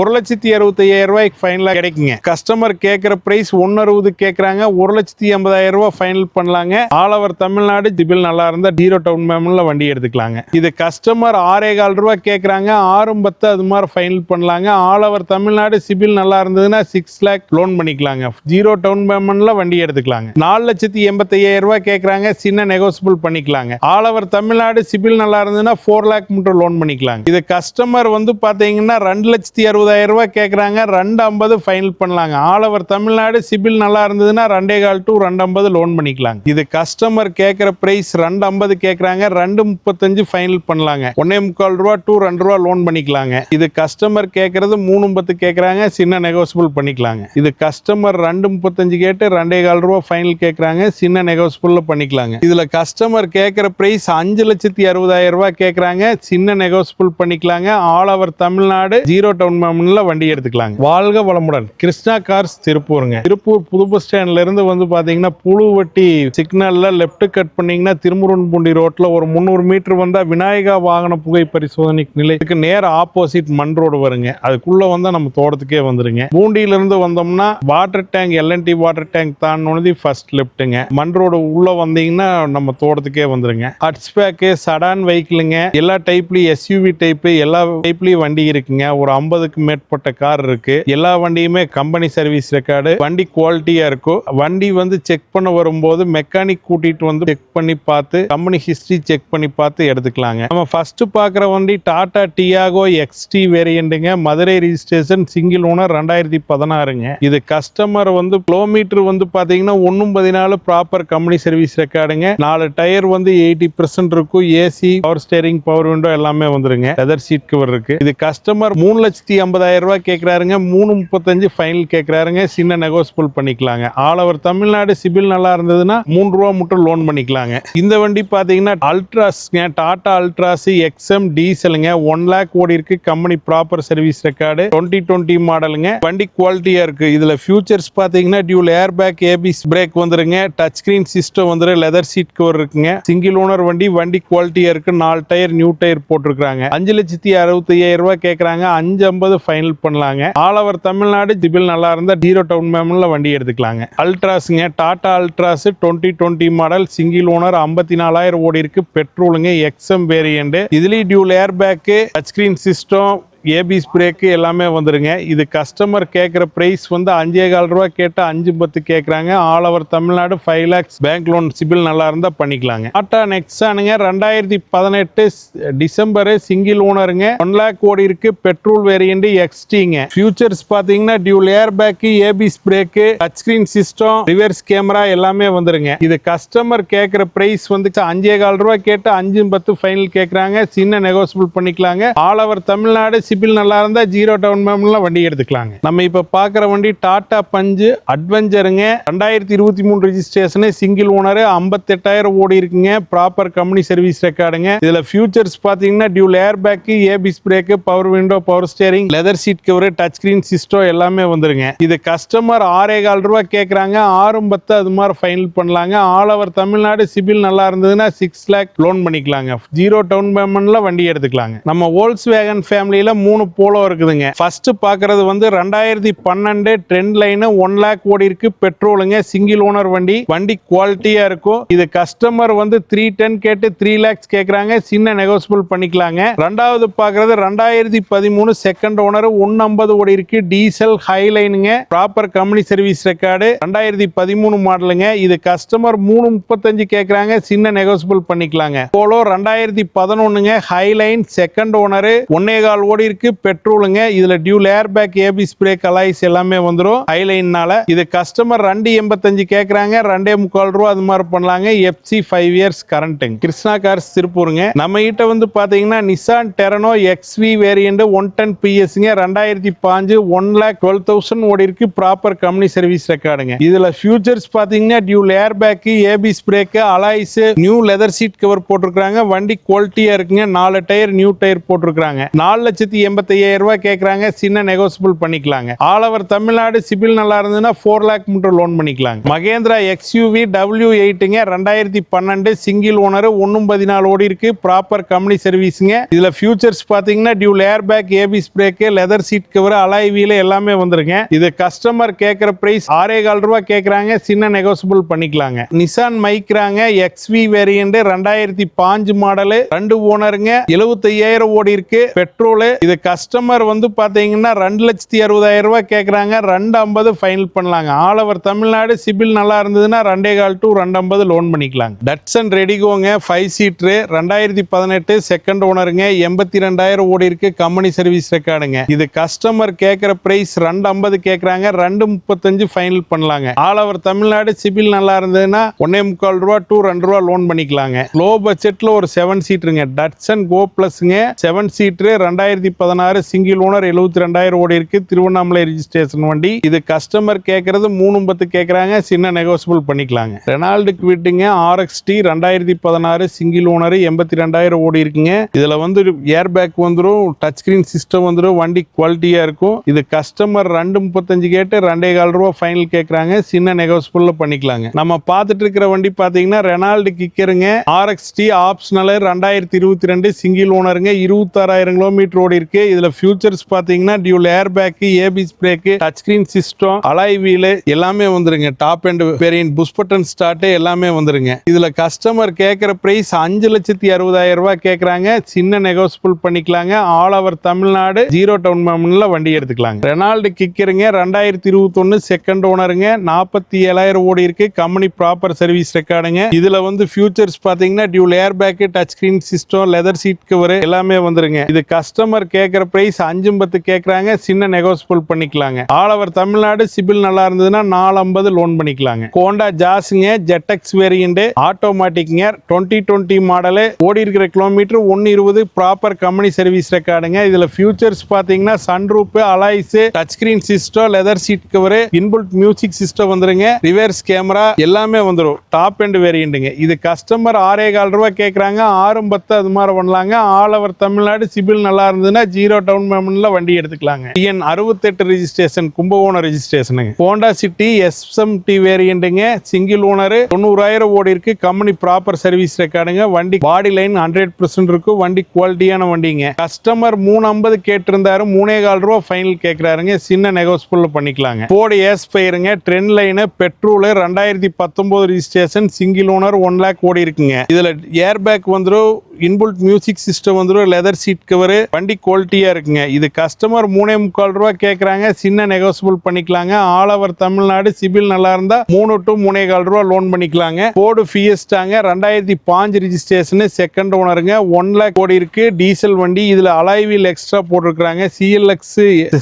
1,65,000 ரூபாய்க்கு ஃபைனலா கிடைக்குங்க. கஸ்டமர் கேட்கிற பிரைஸ் 1,60 கேட்கறாங்க. 1,80,000 ரூபாய் ஃபைனல் பண்ணலாங்க. ஆல் ஓவர் தமிழ்நாடு சிபில் நல்லா இருந்தா 0 டவுன் பேமெண்ட்ல வண்டி எடுத்துக்கலாங்க. இது கஸ்டமர் 6,15 ரூபாய் கேட்கறாங்க. 6,10 அது மாதிரி ஃபைனல் பண்ணலாங்க. ஆல் ஓவர் தமிழ்நாடு சிபில் நல்லா இருந்ததுன்னா 6 லேக் லோன் பண்ணிக்கலாங்க. 0 டவுன் பேமெண்ட்ல வண்டி எடுத்துக்கலாங்க. 4,85,000 ரூபாய் கேட்கறாங்க. சின்ன நெகோசியபிள் பண்ணிக்கலாங்க. ஆல் ஓவர் தமிழ்நாடு சிபில் நல்லா இருந்ததுன்னா 4 லேக் மட்டும் லோன் பண்ணிக்கலாங்க. இது கஸ்டமர் பாத்தீங்கன்னா 2,60,000 ரூபாய் கேட்கறாங்க. 2,50 ஃபைனல் பண்ணலாங்க. ஆல் ஓவர் தமிழ்நாடு சிபில் நல்லா இருந்ததுன்னா 2,15 to 2,50 லோன் பண்ணிக்கலாங்க. இது கஸ்டமர் கேட்கிற பிரைஸ் 2,50 கேட்கறாங்க. 2,35 ஃபைனல் பண்ணலாங்க. 1,25 ரூபாய் to 2 ரூபாய் லோன் பண்ணிக்கலாங்க. இது கஸ்டமர் கேட்கறது 3,10 கேட்கறாங்க. சின்ன நெகோசியபிள் பண்ணிக்கலாங்க. இது கஸ்டமர் 2,35 கேட்டு 2,15 ரூபாய் ஃபைனல் கேட்கறாங்க. சின்ன நெகோசியபிள் பண்ணிக்கலாங்க. இதுல கஸ்டமர் கேட்கிற பிரைஸ் 5,60,000 ரூபாய் கேட்கறாங்க. சின்ன நெகோசியபிள் பண்ணிக்கலாங்க. ஆல் ஓவர் தமிழ்நாடு 0 டவுன் பேமெண்ட்ல வண்டி எடுத்துக்கலாங்க. வாழ்க வளமுடன். கிருஷ்ணா கார்ஸ் திருப்பூருங்க. திருப்பூர் புது பஸ் ஸ்டாண்ட்ல இருந்து பாத்தீங்கன்னா புழுவட்டி சிக்னல்ல லெப்ட் கட் பண்ணீங்கன்னா திருமுருகன்பூண்டி ரோட்ல ஒரு 300 மீட்டர் வந்தா விநாயகா வாகன புகை பரிசோதனை நிலையத்துக்கு நேர ஆப்போசிட் மண் ரோடு வருங்க. அதுக்குள்ள வந்தா நம்ம தோட்டத்துக்கே வந்துருங்க. பூண்டியில இருந்து வந்தோம்னா water tank LNT water tank தாண்டி ஃபர்ஸ்ட் லெப்ட்டுங்க. மண் ரோடு உள்ள வந்தீங்கன்னா நம்ம தோட்டத்துக்கே வந்துருங்க. ஹட்ச்பேக் சடான் வெஹிக்கிளுங்க. எல்லா டைப்லயும் SUV டைப் எல்லா டைப்லயும் வண்டி இருக்குங்க. ஒரு 50க்கு மேற்பட்ட கார் இருக்கு. எல்லா வண்டியுமே கம்பெனி சர்வீஸ் ரெக்கார்டு. வண்டி குவாலிட்டியா இருக்கும். வண்டி செக் பண்ண வரும்போது மெக்கானிக் கூட்டிட்டு செக் பண்ணி பார்த்து கம்பெனி ஹிஸ்டரி செக் பண்ணி பார்த்து எடுத்துக்கலாங்க. நம்ம ஃபர்ஸ்ட் பாக்குற வண்டி டாடா டியாகோ XT வேரியண்ட்டுங்க. மதுரை ரெஜிஸ்ட்ரேஷன் சிங்கிள் ஓனர் 2016ங்க. இது கஸ்டமர் கிலோமீட்டர் பாத்தீங்கன்னா 1,14 ப்ராப்பர் கம்பெனி சர்வீஸ் ரெக்கார்டுங்க. 4 டயர் 80% இருக்கும். AC power steering power window எல்லாமே வந்துருங்க. லெதர் சீட் கவர் இருக்கு. இது கஸ்டமர் 3,50,000 ரூபாய் கேட்கறாருங்க. 3,35 ஃபைனல் கேட்கறாருங்க. சின்ன நெகோசியபிள் பண்ணிக்கலாங்க. ஆல் ஓவர் தமிழ்நாடு சிபில் நல்லா இருந்ததுன்னா 3 ரூபாய் மட்டும் லோன் பண்ணிக்கலாங்க. இந்த வண்டி பாத்தீங்கன்னா அல்ட்ராஸ்ங்க. டாடா அல்ட்ராஸ் XM டீசலுங்க. 1 லேக் ஓடி இருக்கு. Company proper service record. 2020 மாடலுங்க. வண்டி குவாலிட்டியா இருக்கு. இதுல ஃபியூச்சர்ஸ் பாத்தீங்கன்னா dual air bag ABS brake வந்துருங்க. Touch screen system leather seat cover இருக்குங்க. சிங்கிள் ஓனர் வண்டி. வண்டி குவாலிட்டியா இருக்கு. 4 டயர் நியூ டயர் போட்டிருக்காங்க. 5,65,000 ரூபாய் கேட்கறாங்க. 5,50 ஃபைனல் பண்ணலாங்க. ஆல் ஓவர் தமிழ்நாடு சிபில் நல்லா இருந்தா 0 டவுன் பேமெண்ட்ல வண்டி எடுத்துக்கலாங்க. அல்ட்ராஸ்ங்க. Tata Altroz 2020 model single owner 54,000 ஓடி இருக்கு. பெட்ரோலுங்க. XM variant. இதுலயும் dual air bag touch screen system ABS brake எல்லாமே வந்துருங்க. இது கஸ்டமர் கேட்கிற பிரைஸ் 5,15 ரூபாய் கேட்டு 5,10 கேட்கறாங்க. All over Tamil Nadu 5 lakhs bank loan CIBIL நல்லா இருந்தா பண்ணிக்கலாங்க. டாடா நெக்ஸானுங்க. 2018 டிசம்பர் சிங்கிள் ஓனருங்க. 1 லேக் ஓடி இருக்கு. பெட்ரோல் வேரியண்ட் XTங்க. ஃபியூச்சர்ஸ் பாத்தீங்கன்னா dual air bag ABS brake touch screen system reverse camera எல்லாமே வந்துருங்க. இது கஸ்டமர் கேட்கிற பிரைஸ் 5,15 ரூபாய் கேட்டு 5,10 ஃபைனல் கேட்கறாங்க. சின்ன நெகோசியபிள் பண்ணிக்கலாங்க. ஆல் ஓவர் தமிழ்நாடு சிபில் நல்லா இருந்தா 0 டவுன் பேமெண்ட்ல வண்டி எடுத்துக்கலாங்க. நம்ம இப்ப பாக்குற வண்டி டாடா பஞ்ச் அட்வென்ச்சருங்க. 2023 ரெஜிஸ்ட்ரேஷன் சிங்கிள் ஓனர் 58,000 ஓடி இருக்குங்க. ப்ராப்பர் கம்பெனி சர்வீஸ் ரெக்கார்டுங்க. இதுல ஃபியூச்சர்ஸ் பாத்தீங்கன்னா dual air bag ABS brake power window power steering leather seat cover touch screen system எல்லாமே வந்துருங்க. இது கஸ்டமர் 6,15 ரூபாய் கேட்கறாங்க. 6,10 அது மாதிரி ஃபைனல் பண்ணலாங்க. ஆல் ஓவர் தமிழ்நாடு சிபில் நல்லா இருந்ததுன்னா 6 லேக் லோன் பண்ணிக்கலாங்க. 0 டவுன் பேமெண்ட்ல வண்டி எடுத்துக்கலாங்க. நம்ம வோல்க்ஸ் வேகன் ஃபேமிலியில 3 போலோ இருக்குதுங்க. ஃபர்ஸ்ட் பாக்குறது 2012 ட்ரெண்ட் லைன் 1 லேக் ஓடி இருக்கு. பெட்ரோலுங்க. சிங்கிள் ஓனர் வண்டி. வண்டி குவாலிட்டியா இருக்கும். இது கஸ்டமர் 310 கேட்டு 3 லேக்ஸ் கேட்கறாங்க. சின்ன நெகோசியபிள் பண்ணிக்கலாங்க. ரெண்டாவது பாக்குறது 2013 செகண்ட் ஓனர் 150 ஓடி இருக்கு. டீசல் ஹைலைனுங்க. Proper company service record. 2013 மாடலுங்க. இது கஸ்டமர் 335 கேட்கறாங்க. சின்ன நெகோசியபிள் பண்ணிக்கலாங்க. போலோ 2011ங்க. ஹைலைன் செகண்ட் ஓனர் 1.25 ஓடி இருக்கு. பெட்ரோலுங்க. இதுல dual air bag ABS brake alloys எல்லாமே வந்துரும். ஹைலைன்னால இது கஸ்டமர் 285 கேக்குறாங்க. 2.25 ரூபாய் அது மாதிரி பண்ணலாங்க. FC 5 இயர்ஸ் கரண்ட்டுங்க. கிருஷ்ணா கார்ஸ் திருப்பூருங்க. நம்ம கிட்ட பாத்தீங்கன்னா நிசான் டெரனோ XV வேரியண்ட் 110 PSங்க. 2005 1,12,000 ஓடி இருக்கு. ப்ராப்பர் கம்பெனி சர்வீஸ் ரெக்கார்டுங்க. இதுல ஃபியூச்சர்ஸ் பாத்தீங்கன்னா dual air bag ABS brake alloys new leather seat cover போட்டிருக்காங்க. வண்டி குவாலிட்டியா இருக்குங்க. 4 டயர் நியூ டயர் போட்டிருக்காங்க. 4,60,000 2,85,000 கேட்கறாங்க, சின்ன நெகோசியபிள் பண்ணிக்கலாங்க. ஆல் ஓவர் தமிழ்நாடு சிபில் நல்லா இருந்ததுன்னா 4 லேக் மட்டும் லோன் பண்ணிக்கலாங்க. மகேந்திரா எக்ஸ்யூவி W8ங்க 2012 சிங்கிள் ஓனர் 114 ஓடி இருக்கு. ப்ராப்பர் கம்பெனி சர்வீஸ்ங்க. இதுல ஃபியூச்சர்ஸ் பாத்தீங்கன்னா dual air bag, ABS brake, leather seat cover, alloy wheel எல்லாமே வந்துருங்க. இது கஸ்டமர் கேட்கிற பிரைஸ் 6,15 ரூபாய் கேட்கறாங்க, சின்ன நெகோசியபிள் பண்ணிக்கலாங்க. நிசான் மைக்ராங்க XV வேரியன்ட் 2005 மாடல், 2 ஓனருங்க, 75,000 ஓடி இருக்கு. பெட்ரோல். இது கஸ்டமர் வந்து பாத்தீங்கன்னா 2,60,000 ரூபாய் கேட்கறாங்க, 2,50 ஃபைனல் பண்ணலாங்க. ஆல் ஓவர் தமிழ்நாடு சிபில் நல்லா இருந்ததுன்னா 2,15 to 2,50 லோன் பண்ணிக்கலாங்க. டட்சன் ரெடிகோங்க 5 சீட்டர் 2018 செகண்ட் ஓனருங்க, 82,000 ஓடி இருக்கு. கம்பெனி சர்வீஸ் ரெக்கார்டுங்க. இது கஸ்டமர் கேட்கிற பிரைஸ் 2,50 கேட்கறாங்க, 2,35 ஃபைனல் பண்ணலாங்க. ஆல் ஓவர் தமிழ்நாடு சிபில் நல்லா இருந்ததுன்னா 1,25 ரூபா to 2 ரூபா லோன் பண்ணிக்கலாங்க. லோ பட்ஜெட்ல ஒரு 7 சீட்டருங்க, டட்சன் கோ பிளஸ்ங்க 7 சீட்டர் 2016 சிங்கிள் ஓனர், 72,000 ஓடி இருக்கு. திருவண்ணாமலை ரெஜிஸ்ட்ரேஷன் வண்டி. இது கஸ்டமர் கேட்கறது 3,10 கேட்கறாங்க, சின்ன நெகோசியபிள் பண்ணிக்கலாங்க. ரெனால்டு குவிட்டுங்க RXT 2016 சிங்கிள் ஓனர், 82,000 ஓடி இருக்குங்க. இதுல வந்து ஏர் பேக் வந்துரும், டச் ஸ்கிரீன் சிஸ்டம் வந்துரும், வண்டி குவாலிட்டியா இருக்கும். இது கஸ்டமர் 2,35 கேட்டு 2,15 ரூபா ஃபைனல் கேட்கறாங்க, சின்ன நெகோசியபிள் பண்ணிக்கலாங்க. நம்ம பார்த்துட்டு இருக்கிற வண்டி பாத்தீங்கன்னா ரெனால்டு கிக்கருங்க RXT ஆப்ஷனல் 2022 சிங்கிள் ஓனருங்க, 26,000 கிலோமீட்டர் ஓடி இருக்கு. இதுல ஃபியூச்சர்ஸ் பாத்தீங்கன்னா dual air bag, ABS brake, touch screen system, alloy wheel எல்லாமே வந்துருங்க. Top end variant, push button start எல்லாமே வந்துருங்க. இதுல கஸ்டமர் கேட்கிற பிரைஸ் 5,60,000 ரூபாய் கேட்கறாங்க, சின்ன நெகோசியபிள் பண்ணிக்கலாங்க. ஆல் ஓவர் தமிழ்நாடு 0 டவுன் பேமெண்ட்ல வண்டி எடுத்துக்கலாங்க. ரெனால்டு கிக்கருங்க 2021 செகண்ட் ஓனருங்க, 47,000 ஓடி இருக்கு. கம்பெனி ப்ராப்பர் சர்வீஸ் ரெக்கார்டுங்க. இதுல வந்து ஃபியூச்சர்ஸ் பாத்தீங்கன்னா dual air bag, touch screen system, leather seat cover எல்லாமே வந்துருங்க. இது கஸ்டமர் கேட்கிற பிரைஸ் 5,10 கேட்கறாங்க, சின்ன நெகோசியபிள் பண்ணிக்கலாங்க. ஆல் ஓவர் தமிழ்நாடு சிபில் நல்லா இருந்ததுன்னா 4,50 லோன் பண்ணிக்கலாங்க. ஹோண்டா ஜாஸ்ங்க ZX வேரியன்ட் ஆட்டோமேட்டிக்ங்க 2020 மாடல், ஓடி இருக்கிற கிலோமீட்டர் 120, ப்ராப்பர் கம்பெனி சர்வீஸ் ரெக்கார்டுங்க. இதுல ஃபியூச்சர்ஸ் பாத்தீங்கன்னா sunroof, alloys, touch screen system, leather seat cover, inbuilt music system வந்துருங்க, ரிவர்ஸ் கேமரா எல்லாமே வந்துரும். டாப் அண்ட் வேரியன்ட்ங்க. இது கஸ்டமர் 6,15 ரூபாய் கேட்கறாங்க, 6,10 அது மாதிரி பண்ணலாங்க. ஆல் ஓவர் தமிழ்நாடு சிபில் நல்லா இருந்ததுன்னா 0 டவுன் பேமெண்ட்ல வண்டி எடுத்துக்கலாங்க. TN 68 ரெஜிஸ்ட்ரேஷன், கும்பகோணம் ரெஜிஸ்ட்ரேஷனுங்க. ஹோண்டா சிட்டி SMT வேரியன்ட்ங்க, சிங்கிள் ஓனர், 90,000 ஓடி இருக்கு. கம்பெனி ப்ராப்பர் சர்வீஸ் ரெக்கார்டுங்க. வண்டி பாடி லைன் 100% இருக்கு. வண்டி குவாலிட்டியான வண்டிங்க. கஸ்டமர் 3,50 கேட்டிருந்தாரு, 3,15 ரூபா ஃபைனல் கேட்கறாருங்க, சின்ன நெகோசியபிள் பண்ணிக்கலாங்க. Ford Aspire trend line petrol 2019 registration, single owner, 1 lakh ஓடி இருக்குங்க. இதுல ஏர் பேக் வந்துரும், இன்புல்ட் மியூசிக் சிஸ்டம் வந்துரும், லெதர் சீட் கவர், வண்டி குவாலிட்டியா இருக்குங்க. இது கஸ்டமர் 3,25 ரூபா கேட்கறாங்க, சின்ன நெகோசியபிள் பண்ணிக்கலாங்க. ஆல் ஓவர் தமிழ்நாடு சிபில் நல்லா இருந்தா 3 to 3,15 ரூபா லோன் பண்ணிக்கலாங்க. Ford Fiestaங்க 2005 ரெஜிஸ்ட்ரேஷன், செகண்ட் ஓனருங்க, 1 லேக் ஓடி இருக்கு. டீசல் வண்டி. இதுல அலாய் வீல் எக்ஸ்ட்ரா போட்டிருக்காங்க, CLX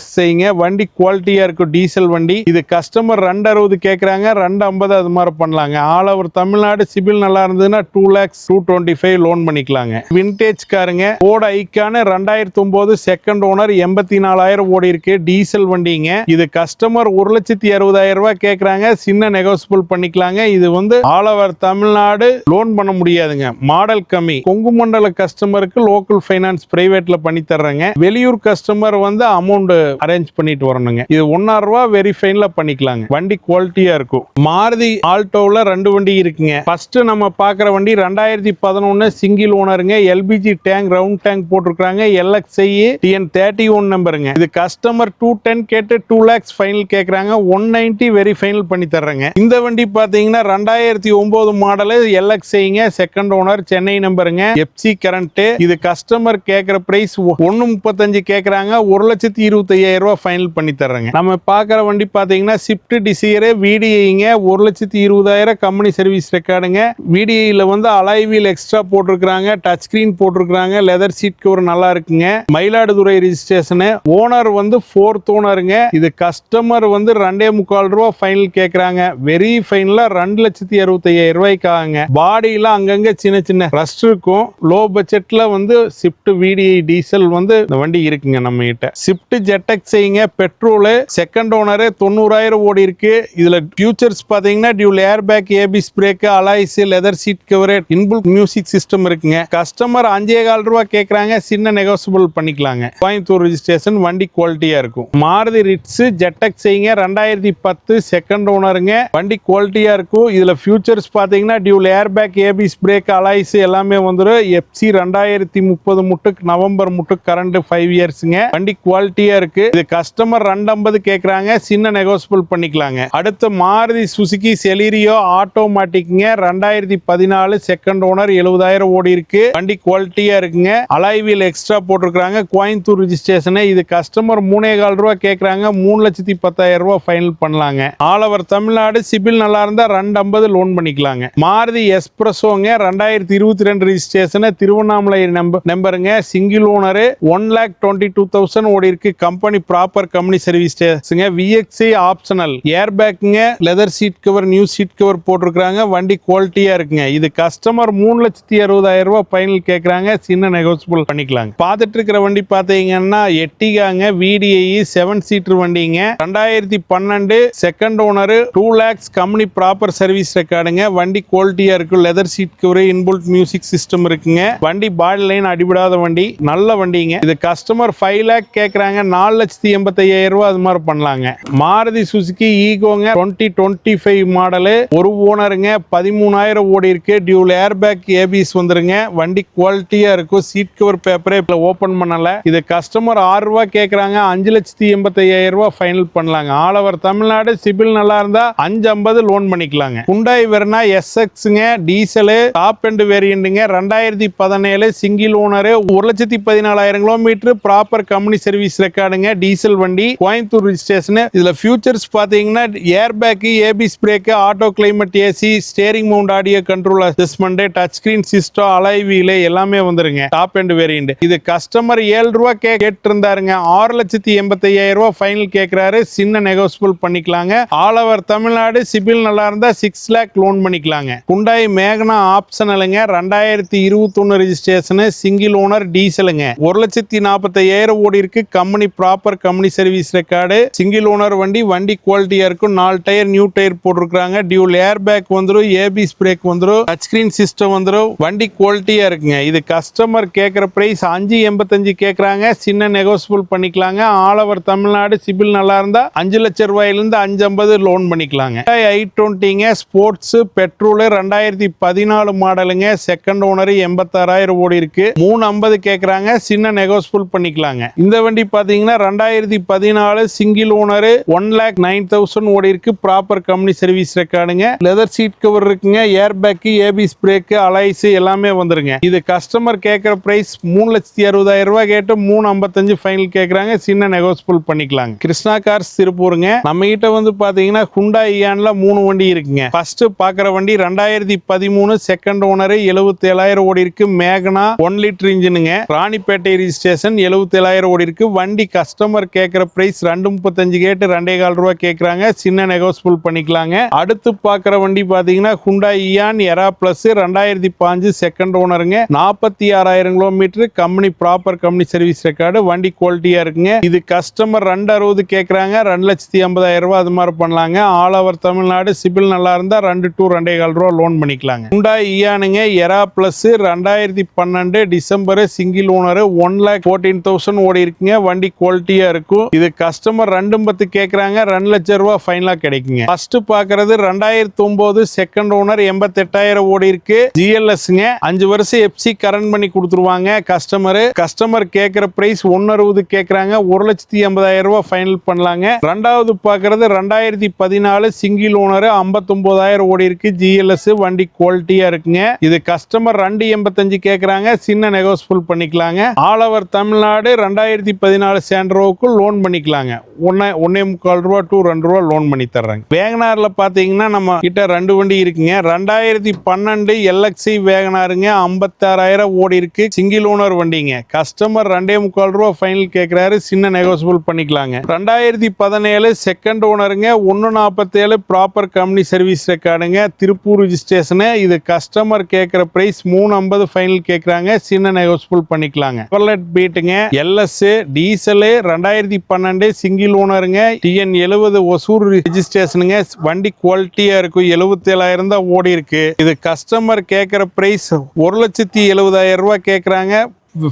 SIங்க. வண்டி குவாலிட்டியா இருக்கும், டீசல் வண்டி. இது கஸ்டமர் 2,60 கேட்கறாங்க, 2,50 அது மாதிரி பண்ணலாங்க. ஆல் ஓவர் தமிழ்நாடு சிபில் நல்லா இருந்ததுன்னா 2,02,25 லோன் பண்ணிக்கலாங்க. விண்டேஜ் காருங்க Ford Icon 2009 செகண்ட் ஓனர், 84,000 ஓடி இருக்கு. டீசல் வண்டிங்க. இது கஸ்டமர் 1,60,000 ரூபாய் கேட்கறாங்க, சின்ன நெகோசியபிள் பண்ணிக்கலாங்க. இது வந்து ஆல் ஓவர் தமிழ்நாடு லோன் பண்ண முடியாதுங்க, மாடல் கம்மி. கொங்கு மண்டல கஸ்டமருக்கு லோக்கல் ஃபைனான்ஸ் பிரைவேட்ல பண்ணி தர்றாங்க. வெளியூர் கஸ்டமர் வந்து அமௌண்ட் அரேஞ்ச் பண்ணிட்டு வரணுங்க. இது 1,000 ரூபாய் வெரிஃபைன்ல பண்ணிக்கலாங்க. வண்டி குவாலிட்டியா இருக்கும். மாருதி ஆல்டோல 2 வண்டி இருக்குங்க. ஃபர்ஸ்ட் நம்ம பாக்குற வண்டி 2011 சிங்கிள் ஓனருங்க, LPG டேங்க், ரவுண்ட் டேங்க் போட்டிருக்காங்க, LXI TN 31 நம்பருங்க. இது கஸ்டமர் 210 கேட்டு 2 lakhs ஃபைனல் கேக்குறாங்க, 190 வெரி ஃபைனல் பண்ணி தர்றாங்க. இந்த வண்டி பாத்தீங்கன்னா 2009 மாடல் LXIங்க, செகண்ட் ஓனர், சென்னை நம்பருங்க, FC கரண்ட். இது கஸ்டமர் கேக்குற பிரைஸ் 1,35 கேக்குறாங்க, 1,25,000 ரூபாய் ஃபைனல் பண்ணி தர்றாங்க. நம்ம பாக்குற வண்டி பாத்தீங்கன்னா ஸ்விஃப்ட் டிசைர் VDIங்க, 1,20,000 கம்பெனி சர்வீஸ் ரெக்கார்டுங்க. VDIல வந்து அலாய் வீல் எக்ஸ்ட்ரா போட்டிருக்காங்க, டச் ஸ்கிரீன் போட்டிருக்காங்க, லெதர் சீட் கவர் நல்லா இருக்குங்க. மயிலாடுதுறை ரெஜிஸ்ட்ரேஷன். ஓனர் வந்து 4th ஓனருங்க. இது கஸ்டமர் வந்து 2,25 ரூபா ஃபைனல் கேக்குறாங்க, வெரி ஃபைனலா 2,65,000 ரூபாய்க்கு ஆகுங்க. பாடியில அங்கங்க சின்ன சின்ன ரஸ்ட் இருக்கும். லோ பட்ஜெட்ல வந்து ஸ்விஃப்ட் VDI டீசல் வந்து இந்த வண்டி இருக்குங்க நம்ம கிட்ட. ஸ்விஃப்ட் ZXIங்க பெட்ரோல், செகண்ட் ஓனர், 90,000 ஓடி இருக்கு. இதுல ஃபியூச்சர்ஸ் பாத்தீங்கன்னா dual air bag, ABS brake, alloys, leather seat cover, inbuilt music system இருக்குங்க. கஸ்டமர் 5,15 ரூபாய் கேக்குறாங்க, சின்ன நெகோசியபிள் பண்ணி பண்ணிக்கலாங்க. கோயம்புத்தூர் ரிஜிஸ்ட்ரேஷன், வண்டி குவாலிட்டியா இருக்கும். மாருதி ரிட்ஸ் ஜெட்டக்ஸ் 2010 செகண்ட் ஓனருங்க. வண்டி குவாலிட்டியா இருக்கும். இதுல ஃபியூச்சர்ஸ் பாத்தீங்கன்னா dual air bag, ABS brake, alloys எல்லாமே வந்துடும். எஃப்சி 2030 முட்டுக்கு நவம்பர் முட்டு கரண்ட் 5 இயர்ஸ்ங்க. வண்டி குவாலிட்டியா இருக்கு. இது கஸ்டமர் 250 கேக்குறாங்க, சின்ன நெகோசியபிள் பண்ணிக்கலாங்க. அடுத்து மாருதி சுசுகி செலிரியோ ஆட்டோமேட்டிக்ங்க. 2014 செகண்ட் ஓனர், 70,000 ஓடி இருக்கு. வண்டி குவாலிட்டியா இருக்குங்க. அலாய்வீல் எக்ஸ்ட்ரா போட்டிருக்காங்க. கோயம்புத்தூர் ரிஜிஸ்ட்ரேஷன். இது கஸ்டமர் 3,4 ரூபா கேக்குறாங்க, 3,10,000 ரூபாய் ஃபைனல் பண்ணலாங்க. All over Tamil Nadu. சிபில் நல்லா இருந்தா 250 லோன் பண்ணிக்கலாங்க. மாருதி எஸ்பிரஸோங்க. 2022 ரிஜிஸ்ட்ரேஷன், திருவண்ணாமலை நம்பருங்க. சிங்கிள் ஓனர், 1,22,000 ஓடி இருக்கு. கம்பெனி ப்ராப்பர் கம்பெனி சர்வீஸ் டேக்ஸ்ங்க. விஎக்ஸ்ஐ ஆப்ஷனல், ஏர் பேக்குங்க, leather seat cover, new seat cover போட்டிருக்காங்க. வண்டி குவாலிட்டியா இருக்குங்க. இது கஸ்டமர் 3,60,000 ரூபாய் ஃபைனல் கேக்குறாங்க, சின்ன நெகோசியபிள் பண்ணிக்கலாங்க. பார்த்துட்டு இருக்கிற வண்டி பாத்தீங்கன்னா எட்டிகாங்க, விடிஐ 7 சீட்டர் வண்டிங்க. 2012 second owner, 2 lakhs company proper service ரெக்கார்டுங்க. வண்டி குவாலிட்டியா இருக்கு. Leather seat cover, inbuilt music system இருக்குங்க. வண்டி பாடி லைன் அடிபடாத வண்டி, நல்ல வண்டிங்க. இது கஸ்டமர் 5 lakh கேக்குறாங்க, 4,85,000 ரூபாய் அது மாதிரி பண்ணலாங்க. மாருதி சுசுகி ஈகோங்க. 2025 மாடலு, ஒரு ஓனருங்க. 13,000 ஓடி இருக்கு. டியூல் ஏர் பேக், ஏபிஎஸ் வந்துருங்க. வண்டி குவாலிட்டியா இருக்கும். சீட் கவர் பேப்பரே ஓபன் பண்ணல. இது கஸ்டமர் 6 ரூபாய் கேக்குறாங்க, 5,85,000 ரூபாய் ஃபைனல் பண்ணலாங்க. All over Tamil Nadu. சிபில் நல்லா இருந்தா 550 லோன் பண்ணிக்கலாங்க. ஹுண்டாய் வெர்னா எஸ்எக்ஸ்ங்க, டீசல் டாப் எண்ட் வேரியண்ட்ங்க. 2017 single owner, 1,14,000 kilometre, proper company service ரெக்கார்டுங்க. டீசல் வண்டி, கோயம்புத்தூர் ரிஜிஸ்ட்ரேஷன். இதுல ஃபியூச்சர்ஸ் பாத்தீங்கன்னா air bag, ABS brake, auto climate AC, steering mount audio control adjustment, touch screen system, alloy wheel எல்லாமே வந்துருங்க. Top end variant. இது customer 7 ரூபாய் கேட்டு இருந்தாருங்க, 6,85,000 ரூபாய் ஃபைனல் கேக்குறாரு, சின்ன நெகோசியபிள் பண்ணிக்கலாங்க. All over Tamil Nadu. சிபில் நல்லா இருந்தா 6 lakh லோன் பண்ணிக்கலாங்க. ஹுண்டாய் மேக்னா ஆப்ஷனலுங்க. 2021 ரிஜிஸ்ட்ரேஷன், சிங்கிள் ஓனர், டீசலுங்க. 1,40,000 ஓடி இருக்கு. Company proper company service record. Single owner வண்டி. வண்டி குவாலிட்டியா இருக்கும். 4 டயர் நியூ டயர் போட்டிருக்காங்க. டியூல் ஏர் பேக் வந்துரும், ஏபிஎஸ் பிரேக் வந்துரும், டச் ஸ்கிரீன் சிஸ்டம் வந்துரும். வண்டி குவாலிட்டியா இருக்குங்க. இது கஸ்டமர் கேட்கிற பிரைஸ் 5,85 கேக்குறாங்க, சின்ன நெகோசியபிள் பண்ணிக்கலாங்க. All over Tamil Nadu. சிபில் நல்லா இருந்தா 5 லட்சம் ரூபாயிலிருந்து 550 லோன் பண்ணிக்கலாங்க. i20ங்க, ஸ்போர்ட்ஸ் பெட்ரோல், 2014 மாடலுங்க. செகண்ட் ஓனர், 86,000 ஓடி இருக்கு. 350 கேக்குறாங்க, சின்ன நெகோசியபிள் பண்ணிக்கலாங்க. இந்த வண்டி பாத்தீங்கன்னா 2014 சிங்கிள் ஓனர், 1,09,000 ஓடி இருக்கு. ப்ராப்பர் கம்பெனி சர்வீஸ் ரெக்கார்டுங்க. லெதர் சீட் கவர் இருக்குங்க. Air bag, ABS brake, alloys எல்லாமே வந்துருங்க. இது கஸ்டமர் கேட்கிற பிரைஸ் 3,60,000 ரூபாய் கேட்டு 355 ஃபைனல் கேக்குறாங்க, சின்ன நெகோசியபிள் பண்ணிக்கலாங்க. கிருஷ்ணா கார்ஸ் திருப்பூருங்க. நம்ம கிட்ட வந்து பாத்தீங்கன்னா ஹுண்டாய் இயான்ல 3 வண்டி இருக்குங்க. ஃபர்ஸ்ட் பாக்குற வண்டி 2013 செகண்ட் ஓனர், 77,000 ஓடி இருக்கு. மேக்னா 1 லிட்டர் இன்ஜினுங்க. ராணிப்பேட்டை ரிஜிஸ்ட்ரேஷன், 77,000 ஓடி இருக்கு. வண்டி கஸ்டமர் கேட்கிற பிரைஸ் 235 கேட்டு 2,15 ரூபாய் கேக்குறாங்க, சின்ன நெகோசியபிள் பண்ணிக்கலாங்க. அடுத்து பாக்குற வண்டி பாத்தீங்கன்னா Hyundai Eon Era plus, 2005 second ஓனருங்க. 46,000 kilometre, company proper company service record. வண்டி குவாலிட்டியா இருக்குங்க. இது கஸ்டமர் 260 கேக்குறாங்க, 2,50,000 ரூபாய் அது மாதிரி பண்ணலாங்க. All over Tamil Nadu. சிபில் நல்லா இருந்தா 2 to 2,15 ரூபாய் லோன் பண்ணிக்கலாங்க. ஹுண்டாய் இயானுங்க, Era plus, 2012 December, single owner, 1,14,000 ஓடி இருக்குங்க. வண்டி குவாலிட்டியா இருக்கும். இது கஸ்டமர் 210 கேக்குறாங்க, 2 லட்சம் ரூபாய் ஃபைனலா கிடைக்குங்க. ஃபர்ஸ்ட் பாக்குறது 2009 செகண்ட் ஓனர், 88,000 ஓடி இருக்கு. ஜிஎல்எஸ்ங்க, 5 வருஷம் எஃப்சி கரண்ட் பண்ணி கொடுத்துருவாங்க. கஸ்டமர் கேட்கிற பிரைஸ் 160 கேக்குறாங்க, 1,80,000 ரூபாய் ஃபைனல் பண்ணலாங்க. ரெண்டாவது பாக்குறது 2014 சிங்கிள் ஓனர், 59,000 ஓடி இருக்கு. ஜிஎல்எஸ். வண்டி குவாலிட்டியா இருக்குங்க. இது கஸ்டமர் 285 கேக்குறாங்க, சின்ன நெகோசியபிள் பண்ணிக்கலாங்க. All over Tamil Nadu. 2014 சாண்ட்ரோவுக்கு லோன் பண்ணிக்கலாங்க. 1.25 ரூபா to 2 ரூபா லோன் பண்ணி தர்றாங்க. வேகனார்ல பாத்தீங்கன்னா நம்ம கிட்ட 2 வண்டி இருக்குங்க. 2012 எல்எக்ஸ்ஐ வேகனாருங்க, 56,000 ஓடி இருக்கு. சிங்கிள் ஓனர் வண்டிங்க. கஸ்டமர் 2.25 ரூபா ஃபைனல் கேக்குறாரு, சின்ன நெகோசியபிள் பண்ணிக்கலாங்க. 2017 செகண்ட் ஓனருங்க, 147 ப்ராப்பர் கம்பெனி சர்வீஸ் ரெக்கார்டுங்க. திருப்பூர் ரிஜிஸ்ட்ரேஷன். இது கஸ்டமர் கேட்கிற பிரைஸ் 350 ஃபைனல் கேக்குறாங்க, சின்ன நெகோசியபிள் பண்ணிக்கலாங்க. பர்லட் பீட்டுங்க, எல்எஸ் டீசல், 2012 சிங்கிள் ஓனருங்க. டிஎன் 70 ஒசூர் ரிஜிஸ்ட்ரேஷனுங்க. வண்டி குவாலிட்டியா இருக்கும். 77,000 தான் ஓடி இருக்கு. இது கஸ்டமர் கேட்கிற பிரைஸ் 1,70,000 ரூபாய் கேக்குறாங்க,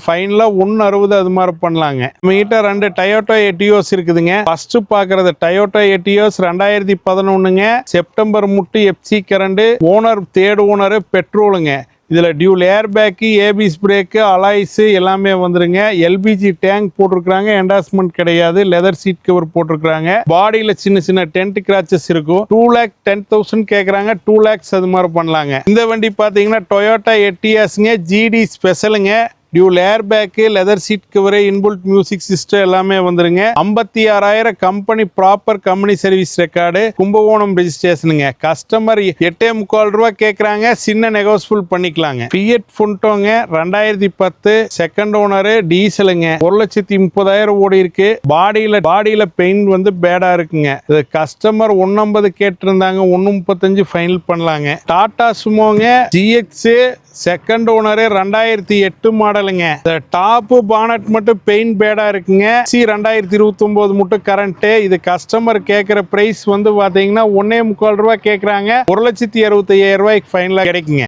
ஃபைனலா 160 அது மாதிரி பண்ணலாங்க. மீட்ட 2 டயோட்டா எட்டியோஸ் இருக்குதுங்க. ஃபர்ஸ்ட் பாக்குறது டயோட்டா எட்டியோஸ் 2011ங்க. செப்டம்பர் முட்டு FC current, owner third owner பெட்ரோலுங்க. இதுல dual air bag, ABS brake, alloys எல்லாமே வந்துருங்க. எல்பிஜி டேங்க் போட்டிருக்காங்க. என்டாஸ்மெண்ட் கிடையாது. லெதர் சீட் கவர் போட்டிருக்காங்க. பாடியில சின்ன சின்ன டென்ட் கிராச்சஸ் இருக்கும். 2,10,000 கேக்குறாங்க. 2 lakhs அது மாதிரி பண்ணலாங்க. இந்த வண்டி பாத்தீங்கன்னா டொயோட்டா எட்டியாஸ்ங்க. ஜிடி ஸ்பெஷலுங்க. Dual air bag, leather seat cover, inbuilt music system எல்லாமே வந்துருங்க. 56,000 company proper company service record, Kumbakonam ரெஜிஸ்ட்ரேஷனுங்க. கஸ்டமர் 8.25 ரூபா கேக்குறாங்க. சின்ன நெகோசியபிள் பண்ணிக்கலாங்க. ஃபியட் புண்டோங்க 2010 செகண்ட் ஓனர் டீசலுங்க. 1,30,000 ஓடி இருக்கு. பாடியில பெயிண்ட் வந்து பேடா இருக்குங்க. இது கஸ்டமர் 150 கேட்டிருந்தாங்க. 135 ஃபைனல் பண்ணலாங்க. டாடா சுமோங்க ஜிஎக்ஸ் செகண்ட் ஓனர் 2008 மாடலுங்க. டாப் பானட் மட்டும் பெயிண்ட் பேடா இருக்குங்க. 2029 மட்டும் கரண்ட். இது கஸ்டமர் கேட்கிற பிரைஸ் வந்து பாத்தீங்கன்னா 1.25 ரூபா கேக்குறாங்க. 1,65,000 ரூபாய்க்கு ஃபைனலா கிடைக்குங்க.